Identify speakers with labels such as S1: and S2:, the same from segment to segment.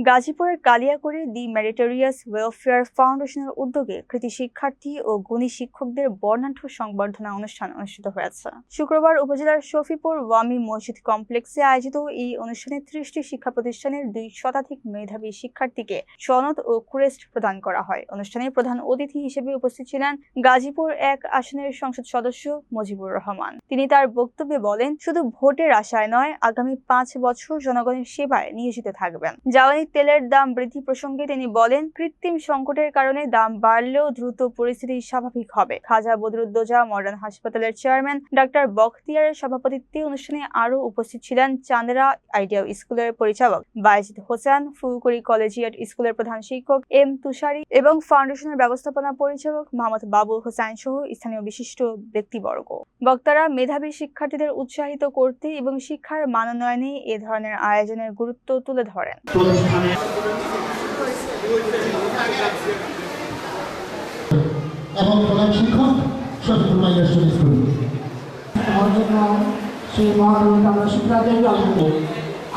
S1: গাজীপুরের কালিয়াকৈরে দি meritorious welfare ফাউন্ডেশনের উদ্যোগে কৃতি শিক্ষার্থী ও গুণী শিক্ষকদের বর্ণাঢ্য সংবর্ধনা অনুষ্ঠান অনুষ্ঠিত হয়েছে। শুক্রবার উপজেলার শফিপুর ওয়ামি মসজিদ কমপ্লেক্সে আয়োজিত এই অনুষ্ঠানে 30টি শিক্ষা প্রতিষ্ঠানের 2 শতাধিক মেধাবী শিক্ষার্থীকে সনদ ও ক্রেস্ট প্রদান করা হয়। অনুষ্ঠানে প্রধান অতিথি হিসেবে উপস্থিত ছিলেন গাজীপুর 1 আসনের সংসদ সদস্য মুজিবুর রহমান। তিনি তার বক্তব্যে বলেন, শুধু ভোটের আশায় নয়, আগামী 5 বছর জনগণের সেবায় নিয়োজিত থাকবেন। জ্বালানি তেলের দাম বৃদ্ধি প্রসঙ্গে তিনি বলেন, কৃত্রিম সংকটের কারণে দাম বাড়লেও দ্রুত পরিস্থিতি স্বাভাবিক হবে। খাজা বদরুদ্দোজা মডার্ন হাসপাতালের চেয়ারম্যান ডাক্তার বখতিয়ারের সভাপতিত্বে অনুষ্ঠানে আরও উপস্থিত ছিলেন চান্দেরা আইডিয়া স্কুলের পরিচালক বাইজিদ হোসেন, ফুলকুড়ি কলেজিয়েট স্কুলের প্রধান শিক্ষক এম তুষারি এবং ফাউন্ডেশনের ব্যবস্থাপনা পরিচালক মোহাম্মদ বাবুল হোসেন সহ স্থানীয় বিশিষ্ট ব্যক্তিবর্গ। বক্তারা মেধাবী শিক্ষার্থীদের উৎসাহিত করতে এবং শিক্ষার মানোন্নয়নে এ ধরনের আয়োজনের গুরুত্ব তুলে ধরেন।
S2: এবং প্রধান শিক্ষক শফিকুল মাইনার স্কুল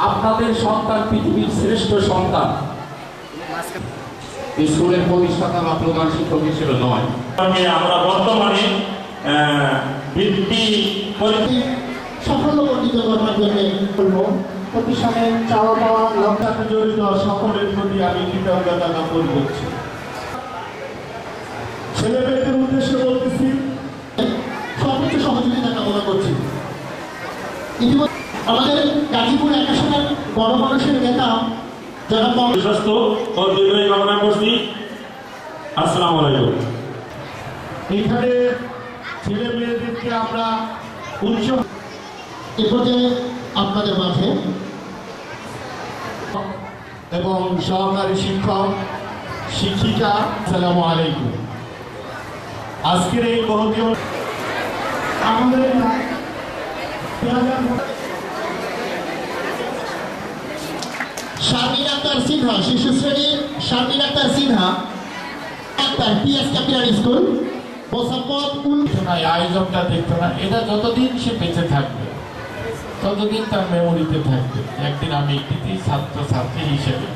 S3: আপনাদের সন্তান পৃথিবীর শ্রেষ্ঠ সন্তান। স্কুলের প্রতিষ্ঠাতা বা প্রধান শিক্ষক হিসেবে নয়,
S4: আমরা বর্তমানে বৃত্তি
S2: সাফল্যমণ্ডিত করার জন্য বলবো প্রতিষ্ঠানে চাওয়া পাওয়া লক্ষ্যে জড়িত সকলের প্রতি আমি কৃতজ্ঞতা জ্ঞাপন করছি। ছেলেমেয়েদের উদ্দেশ্যে বলতেছি, সর্বোচ্চ সহযোগিতা কামনা করছি। ইতিমধ্যে আমাদের গাজীপুর 1 আসনের বড় মানুষের নেতা যারা
S4: সুস্বাস্থ্য ও দীর্ঘায়ু কামনা করছি। আসসালামু আলাইকুম।
S2: এখানে ছেলে মেয়েদেরকে আমরা উচ্চ এ পর্যায়ে আপনাদের মাঝে এবং সহকারী শিক্ষক শিক্ষিকা আসসালামু আলাইকুম। আজকের এই মহতীয় আমাদের শারমিন আক্তার সিনহা, শিশু শ্রেণীর Sharmin Akter Sinha, Akter PS capital school
S3: আয়োজনটা দেখতো না। এটা যতদিন সে বেঁচে থাকবে ততদিন তার মেমোরিতে থাকবে। একদিন আমি কৃতি ছাত্র ছাত্রী হিসেবে